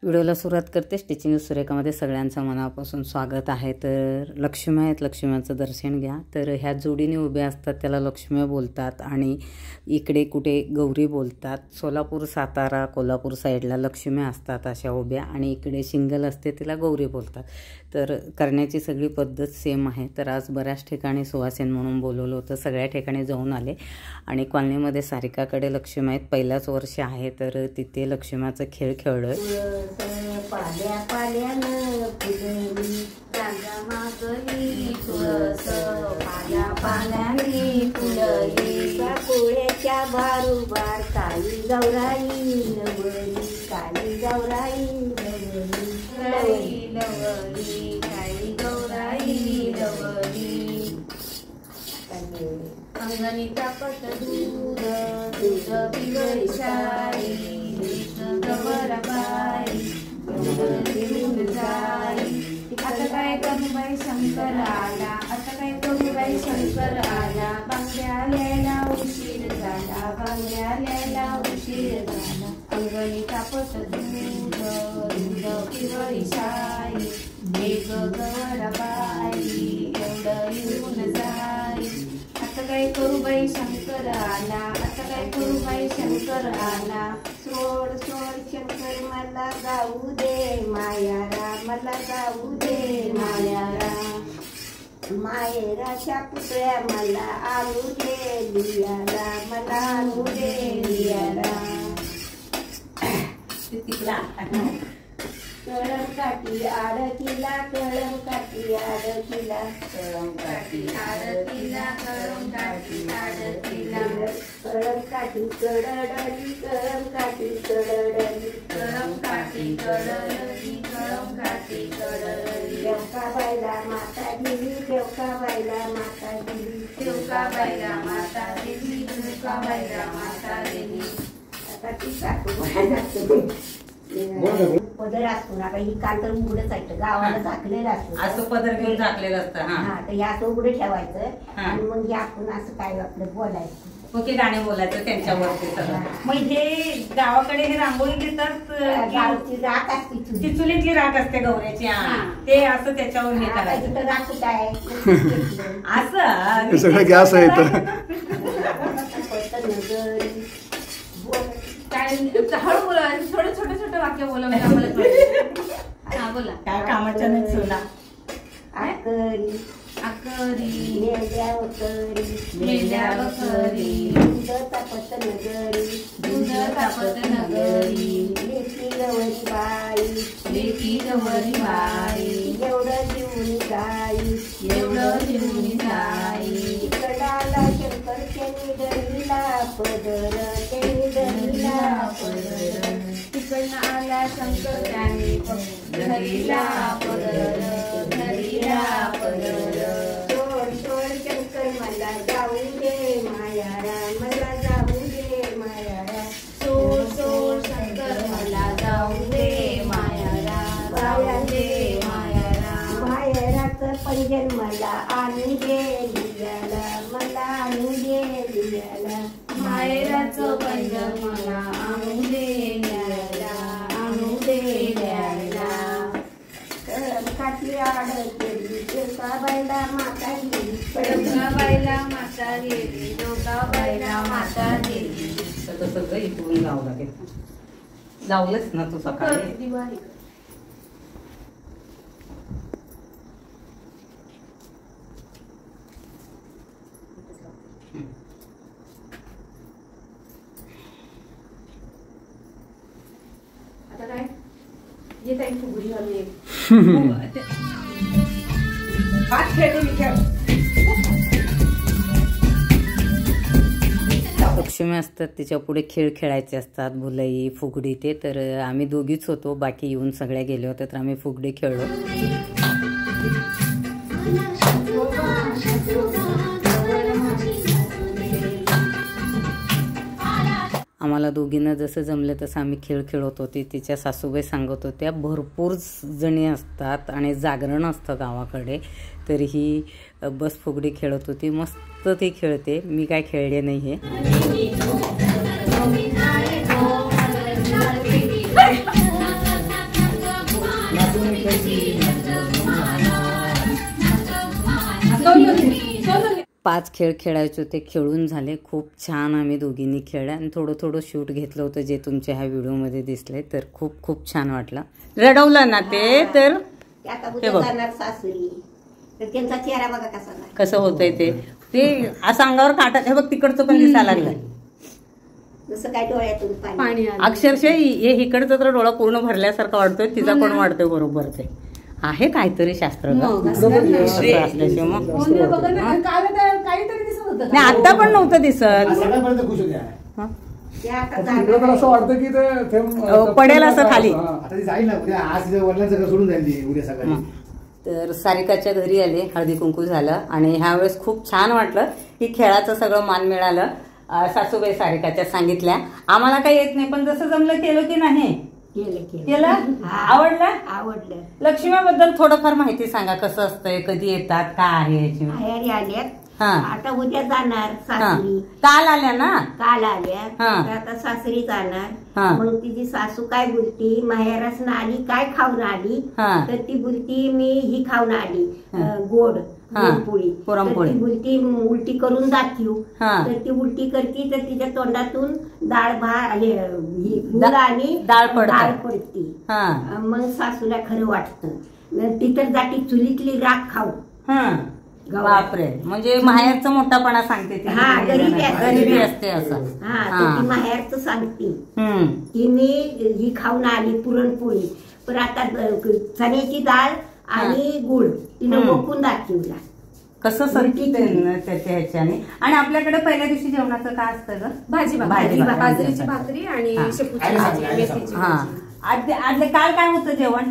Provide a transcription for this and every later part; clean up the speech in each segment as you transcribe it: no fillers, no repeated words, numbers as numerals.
व्हिडिओला सुरुवात करते. स्टिचिंग सुरेखामध्ये सगळ्यांचं मनापासून स्वागत आहे. तर लक्ष्मी आहेत, लक्ष्मीचं दर्शन घ्या. तर ह्या जोडीने उभ्या असतात त्याला लक्ष्मी बोलतात आणि इकडे कुठे गौरी बोलतात. सोलापूर, सातारा, कोल्हापूर साईडला लक्ष्मी असतात अशा उभ्या आणि इकडे सिंगल असते तिला गौरी बोलतात. तर करण्याची सगळी पद्धत सेम आहे. तर आज बऱ्याच ठिकाणी सुवासिन म्हणून बोलवलं होतं, सगळ्या ठिकाणी जाऊन आले आणि कॉलनीमध्ये सारिकाकडे लक्ष्मी आहेत, पहिल्याच वर्ष आहे. तर तिथे लक्ष्मीचा खेळ खेळलोय. पाल्या पाल्यानं फुलली रांगा मागली तुळस, पाल्या पाल्याने फुलली साकोळ्याच्या बारोबार काळी गौराई लवली, काळी गौराई लवली, काळी लवली, काळी गौराई लवली. अंगणीचा पट दूध दूध पिवळी साडी, गवरा बाई आता काय करू बाई शंकर आला, आता काय करू बाई शंकर आला. बांगड्या लिहायला उशीर झाला, बांगड्या लिहायला उशीर झाला. अंगणीचा पट दूध दूध पिवळी साडी, एक गवरा बाई एवढं येऊन जाई. आता काय करू बाई शंकर आला, आता काय करू बाई शंकर आला. सोड सोड शंकर मला जाऊ दे मायारा, मला जाऊ दे मायारा. मायराच्या पुतळ्या मला आणू दे लियाला, मला आणू दे लियाला. कळम काठी आरतीला, कळम काठी आरतीला, कळम काठी आरतीला, कळम काठी आरतीला. कळम काठी कडडली, कळम काठी कडडली, कळम काठी कडडली, कळम काठी कडडली. देवकाबाईला माता दिली, देवकाबाईला माता दिली, देवकाबाईला माता दिली, देवकाबाईला माता दिली. आता ती सासू पदर असतो ना, ही काल तर उघडच आहे, गावाला झाकलेलं असतं, असं पदर घेऊन झाकलेलं असतं. हा, तर हे असं उघडं ठेवायचं आणि मग हे आपण असं काय आपलं बोलायचं, ओके, गाणे बोलायचं त्यांच्यावरती सगळं. मग हे गावाकडे हे रांगोळी घेतात, गावची राख असते, ती चुलीतली राख असते गौऱ्याची, ते असं त्याच्यावर हे करायचं. राख काय असं सगळं गॅस आहे हळू बोला, छोटे छोटे छोटे वाक्य बोला म्हणजे आम्हाला. हा बोला. काय कामाच्या नाही सोना. आकरी आकरी मेल्या वकरी, मेल्या वकरी. दूध तापत नगरी, दूध तापत नगरी. लेकी गवरी बाई, लेकी गवरी बाई. एवढं जीवनी जाई, एवढं जीवनी जाई. कडाला शंकर त्यांनी धरला पदर, त्यांनी धरला पदर. तिकडनं आला शंकर त्यांनी धरला पदर, धरला पदर. सोड सोड शंकर मला जाऊ दे मायारा, मला जाऊ दे मायारा. सोड सोड शंकर मला जाऊ दे मायारा, जाऊ दे मायारा. मायराचं पंजन मला आणू दे लियाला, मला आणू दे लियाला. मायराचं पंजन मला आणू दे लियाला, आणू दे लियाला. काठी आडकेली, देवकाबाईला माता गेली, देवकाबाईला माता गेली, देवकाबाईला माता गेली. सगळं इकडून लावलं लागेल, लावलंच ना तू सकाळी दिवाळी. आता काय येत आहे फुगडी घालून एक हात खेळते. लक्ष्मी असतात तिच्या पुढे खेळ खेळायचे असतात, भुलई, फुगडी. ते तर आम्ही दोघीच होतो, बाकी येऊन सगळ्या गेले होते. तर आम्ही फुगडी खेळलो. आम्हाला दोघींना जसं जमलं तसं आम्ही खेळ खेळत होते. तिच्या सासूबाई सांगत होत्या भरपूर जणी असतात आणि जागरण असतं गावाकडे. तर ही बस फुगडी खेळत होती, मस्त ती खेळते. मी काय खेळले नाही आहे. 5 खेळ खेळायचे होते, खेळून झाले. खूप छान आम्ही दोघींनी खेळलं आणि थोडं थोडं शूट घेतलं होतं जे तुमच्या ह्या व्हिडिओमध्ये दिसले. तर खूप खूप छान वाटलं. रडवलं ना ते. तर आता उद्या जाणार सासरी, तर त्यांचा चेहरा बघा कसा कसं होतंय ते असं अंगावर काटा. हे बघ तिकडचं पण दिसायला लागलं, जसं काय डोळ्यातून पाणी. अक्षरशः इकडचं तर डोळा पूर्ण भरल्यासारखं वाटतोय, तिचा पण वाटतोय बरोबर. ते आहे काहीतरी शास्त्र असल्याशिवाय मग नाही. आता पण नव्हतं दिसत. असं वाटतं की ते पडेल असं खाली. जाईल ना उद्या, आज वडिलांचं सोडून जाईल उद्या सकाळी. तर सारिकाच्या घरी आले, हळदी कुंकू झालं आणि ह्या वेळेस खूप छान वाटलं की खेळाचं सगळं मान मिळालं. सासूबाई सारिकाच्या सांगितल्या, आम्हाला काही येत नाही पण जसं जमलं केलं की नाही केलं. आवडलं. लक्ष्मीबद्दल थोडंफार माहिती सांगा, कसं असतंय, कधी येतात, काय आहे याची. माहेरी आल्यात, आता उद्या जाणार सासरी. काल आल्या ना? काल आल्या, आता सासरी जाणार. मग तिची सासू काय बोलती, माहेरास ना आली काय खाऊन आली, तर ती बोलती मी ही खाऊन आली गोड पुरणपोळी. ती बोलती उलटी करून दाखवू, तर ती उलटी करती तर तिच्या तोंडातून डाळ आणि डाळ पडती. मग सासूला खरं वाटतं, ती तर जाती चुलीतली राख खाऊ. बापरे, म्हणजे माहेरचा मोठापणा सांगते. गरीबी असते असं. ती माहेरचं सांगते की मी ही खाऊन आली पुरणपोळी, पण आता चण्याची डाळ आणि गुळ तिनं मोकून दाखवला. कसं सरकी त्याच्या ह्याच्याने. आणि आपल्याकडे पहिल्या दिवशी जेवणाचं काय असतं ग? बाजरीची भाकरी आणि शेपूची भाजी. आदले काल काय होतं जेवण?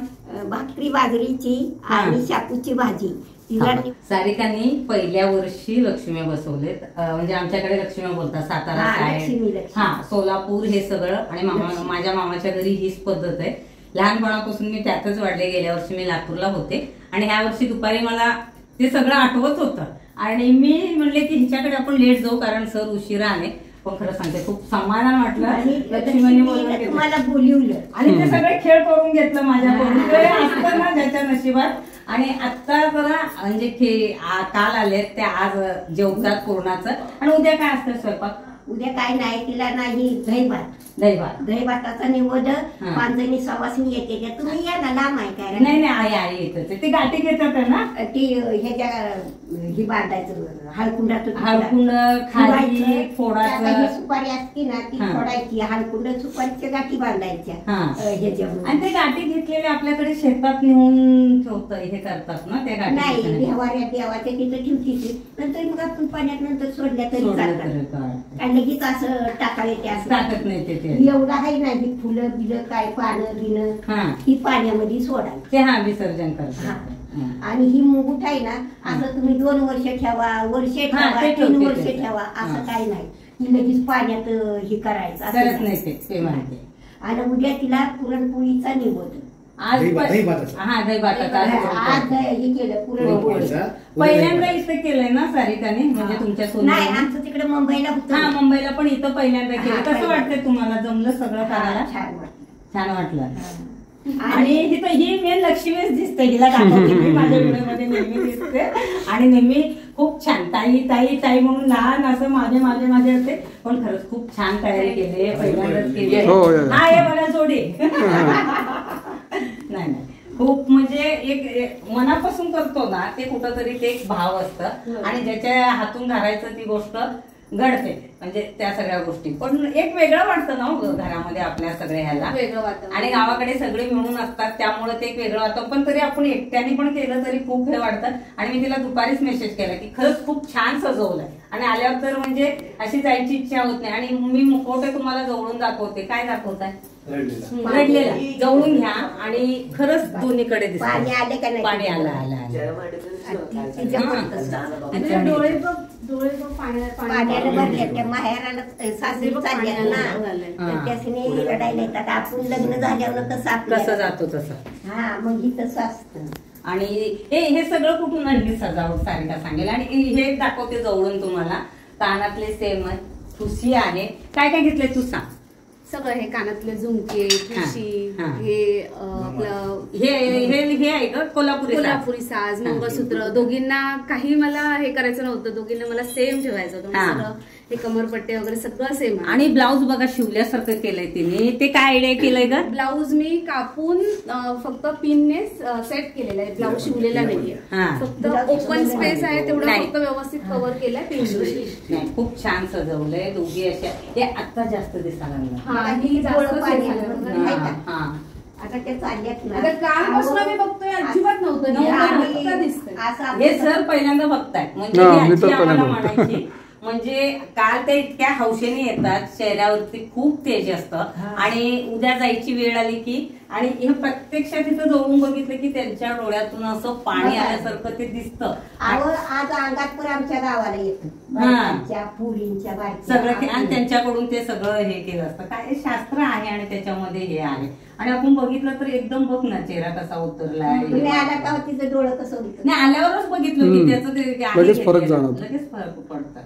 भाकरी बाजरीची आणि शापूची भाजी. सारिकांनी पहिल्या वर्षी लक्ष्मी बसवलेत. म्हणजे आमच्याकडे लक्ष्मी बोलतात, सातारा, सोलापूर हे सगळं. आणि माझ्या मामाच्या घरी हीच पद्धत आहे. लहानपणापासून मी त्यातच वाढले. गेल्या वर्षी मी लातूरला होते आणि ह्या वर्षी दुपारी मला ते सगळं आठवत होतं आणि मी म्हणले की हिच्याकडे आपण लेट जाऊ कारण सर उशिरा आले. पण खरं सांगते खूप समाधान वाटलं. लक्ष्मीने तुम्हाला बोलवलं आणि ते सगळे खेळ करून घेतलं माझ्याकडून. ते असतं ना ज्याच्या नशिबात. आणि आता जरा म्हणजे काल आले ते आज जेवतात पूर्णाचं. आणि उद्या काय असतं स्वयंपाक? उद्या काय नाही, तिला नाही दहीभाताचा निवड. 5 जणी सवासणी येते, तुम्ही या ना. लांब आहे काय? नाही आई येत. ते गाठी घेतात ना, ती ह्याच्या ही बांधायचं हळकुंड खाली फोडायचं. सुपारी असते ना ती फोडायची, हळकुंड सुपारीच्या गाठी बांधायच्या ह्याच्यावर. आणि ते गाठी घेतलेले आपल्याकडे शेतात नेऊन ठेवतं हे करतात ना त्या गाठी? नाही, देवाच्या तिथं ठेवती. नंतर मग आपण पाण्यात नंतर सोडल्या तरी चालतात. लगेच असं टाकत नाही ते. एवढं आहे नाही, फुलं बिलं काय पानं बिनं ही पाण्यामध्ये सोडायची. ते विसर्जन करतात. आणि ही मुकुट आहे ना, असं तुम्ही 2 वर्ष ठेवा, वर्ष ठेवा, 3 वर्ष ठेवा, असं काही नाही. ती लगेच पाण्यात हे करायचं असं नाही. आणि उद्या तिला पुरणपोळीचा निवड. आज पहिल्यांदा इथं केलंय ना सारिकाने? म्हणजे तुमच्या सोबत? नाही, आमचं तिकडे मुंबईला होतं. मुंबईला पण इथं पहिल्यांदा केलं. कसं वाटतंय तुम्हाला? जमलं सगळं करायला? छान वाटलं. आणि ही मेन लक्ष्मीच दिसते. हिला दाखवते मी माझ्या व्हिडिओमध्ये नेहमी दिसते. आणि नेहमी खूप छान ताई ताई ताई म्हणून लहान असं माझे असते. पण खरंच खूप छान तयारी केली, पहिल्यांदाच केली. हा हे बघा जोडी. नाही खूप म्हणजे एक मनापासून करतो ना ते कुठंतरी ते एक भाव असतं. आणि ज्याच्या हातून घालायचं ती गोष्ट घडते. म्हणजे त्या सगळ्या गोष्टी पण एक वेगळं वाटतं ना घरामध्ये आपल्या सगळ्या ह्याला. आणि गावाकडे सगळे मिळून असतात त्यामुळे ते एक वेगळं वाटतं. पण तरी आपण एकट्याने पण केलं तरी खूप हे वाटतं. आणि मी तिला दुपारीच मेसेज केला की खरंच खूप छान सजवलंय. आणि आल्यावर तर म्हणजे अशी जायची इच्छा होत नाही. आणि मी मुखवटे तुम्हाला जवळून दाखवते. काय दाखवताय? रडलेला. जवळून घ्या आणि खरंच दोन्हीकडे दिसत पाणी आलं. पाण्याला भरल्या माहेराला सासरी चालल्या ना, त्याने रडायला येतात. आपण लग्न झाल्यावर कसं जातो तसं. मग ही तसं असतं. आणि हे सगळं कुठून आणली सजावट सारिका सांगेल. आणि हे दाखवते जवळून तुम्हाला. कानातले सेम ठुसी आहे. काय काय घेतलंय तू सांग? सगळं हे कानातले झुमके ठुशी हा. हे आपलं हे आहे का कोल्हापुरी कोल्हापुरी साज मंगळसूत्र दोघींना काही मला हे करायचं नव्हतं दोघींना मला सेम ठेवायचं होतं हा. सगळं हे कमरपट्टे वगैरे सगळं सेम आहे. आणि ब्लाऊज बघा शिवल्यासारखं केलंय तिने ते काय आयडिया केलंय का ब्लाऊज मी कापून फक्त पिनने सेट केलेला आहे ब्लाऊज शिवलेला नाहीये हा. फक्त ओपन स्पेस आहे तेवढं नाही. फक्त व्यवस्थित कव्हर केलंय पिनने. नाही खूप छान सजवलंय दोघी अशा हे आता जास्त दिसायला लागलं हा ही जास्त पाणी झालं. आलं. हा, हा. आता ते चालल्यात ना. आता कालपासून मी बघतोय अजिबात नव्हतं हे आणि आता दिसतंय. असं हे आपलं सर पहिल्यांदा बघताय म्हणजे हा, ही मी आजी तर आम्हाला पहिल्यांदा म्हणायची म्हणजे काल ते इतक्या हौशेने येतात चेहऱ्यावरती खूप तेज असतं आणि उद्या जायची वेळ आली की आणि हे प्रत्यक्षात तिथं जाऊन बघितलं की त्यांच्या डोळ्यातून असं पाणी आल्यासारखं ते दिसतं आज अंगात पण आमच्या गावाला येतं हा. बायकांच्या, पुरींच्या, बारक्या. सगळं आणि त्यांच्याकडून ते सगळं हे केलं असतं काय हे शास्त्र आहे आणि त्याच्यामध्ये हे आहे आणि आपण बघितलं तर एकदम बघ ना चेहरा कसा उतरलाय तुम्ही आला का तिचं डोळं कसं होतं नाही आल्यावरच बघितलं की त्याचं ते आहे लगेच फरक घेतलेलं. जाणवतो. लगेच फरक पडतात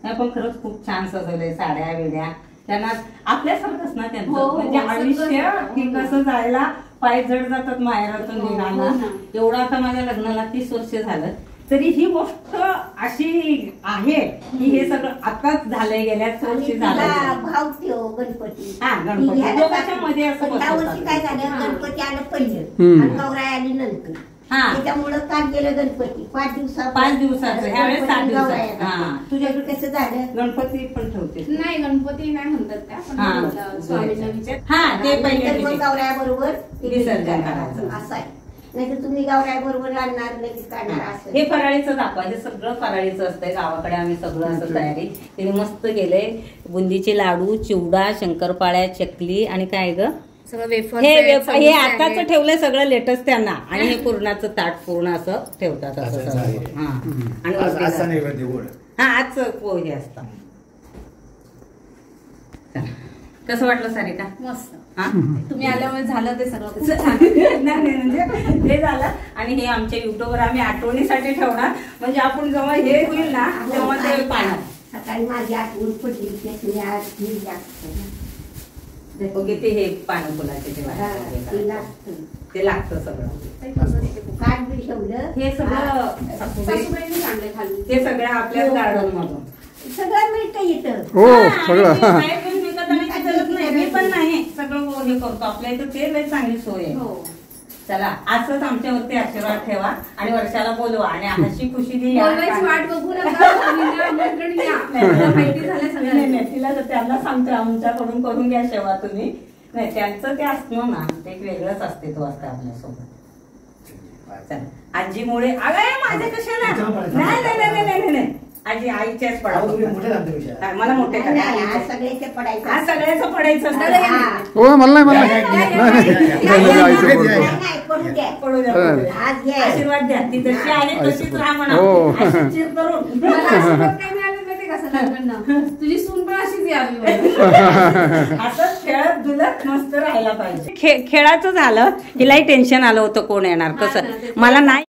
नाही पण खरंच खूप छान सजवलंय साड्या बिड्या त्यांना आपल्यासारखंच ना त्यांचं हो, म्हणजे सगळं आयुष्य सगळं. की कसं जायला पाय जड जातात माहेरातून हो निघाला ना. एवढं आता माझ्या लग्नाला 30 वर्ष झालं तरी ही गोष्ट अशी आहे की हे सगळं आताच झालंय गेल्याच आणि वर्षी तिला झालंय भाव ठेव गणपती हा, गणपती. ती ह्याला दोघांच्यामध्ये असं पण ह्या वर्षी बसवतात. काय झालं गणपती आलं पहिलं हम्म. आणि गौराई आली नंतर हा. त्याच्यामुळं काल गेलं गणपती 5 दिवसाचं 5 दिवसाचं ह्यावेळेस 7 दिवसाचं हा तुझ्याकडे कसं झालं गणपती पण ठेवते नाही गणपती नाही म्हणतात त्या पण हा. म्हटलं, स्वामींना विचार हा ते पहिले नंतर मग विषय. गौराया बरोबर विसर्जन करायचं. असं आहे नाही तर तुम्ही गौराया बरोबर आणणार लगेच काढणार असं हे फराळीचं दाखवा हे सगळं फराळीचं असतंय गावाकडे आम्ही सगळं असं तयारी तिने मस्त केलंय बुंदीचे लाडू चिवडा शंकरपाळ्या चकली आणि काय ग सगळं वेफर हे आताच ठेवलंय सगळं लेटेस्ट त्यांना आणि हे पूर्णाचं ताट पूर्ण असं ठेवतात असं असं सगळं. आहे. हा आणि आज वरती असा नैवेद्य गोड हा आज हे असतं चला. कसं वाटलं सारिका मस्त हा तुम्ही आल्यामुळे झालं ते सगळं खूप छान. नाही म्हणजे हे झालं आणि हे आमच्या युट्यूबवर आम्ही आठवणीसाठी ठेवणार म्हणजे आपण जेव्हा हे होईल ना तेव्हा ते पाहणार सकाळी माझी आठवण पडली की तुम्ही आज ही लागतं. ओके ते हे पानं फुलाचे ते हा, वाटतं. ते लागतं. ते लागतं सगळं काठ बी ठेवलं हे सगळं सासूबाईंनीच आणलंय खाली हे सगळं आपल्या गार्डन मधून सगळं मिळतं इथं हो सगळं मी पण नाही सगळं हे करतो आपल्या इथं ते लय चांगली सोय आहे हो चला असंच आमच्यावरती आशीर्वाद ठेवा आणि वर्षाला बोलवा आणि हशी खुशी बोलवायची वाट बघू नका स्वामींना आमंत्रण द्या. मला माहिती झालं सगळं तिला तर त्यांना सांगतो आमच्याकडून करून घ्या सेवा तुम्ही नाही त्यांचं ते असणं ना ते एक वेगळंच अस्तित्व असतं आपल्यासोबत चला आजीमुळे अगं माझे कशाला नाही नाही नाही नाही नाही आजी आईच्याच पडा मला मोठे करा आज सगळ्याचे पडायचं आज सगळ्याचं पडायचं असतं हो मला नाही आईचं बोलतो. नाही, पडू द्या. पडू द्या, पडू द्या. आज घ्या. आशीर्वाद द्या ती जशी आहे तशीच राहा म्हणा हो. अशीच चिर करून मला आशीर्वाद काय मिळाले माहिती का सगळ्यांकडनं तुझी सून पण अशीच यावी म्हणून. असंच खेळत दुलत मस्त राहायला पाहिजे खेळाचं झालं हिलाही टेन्शन आलं होतं कोण येणार कसं मला नाही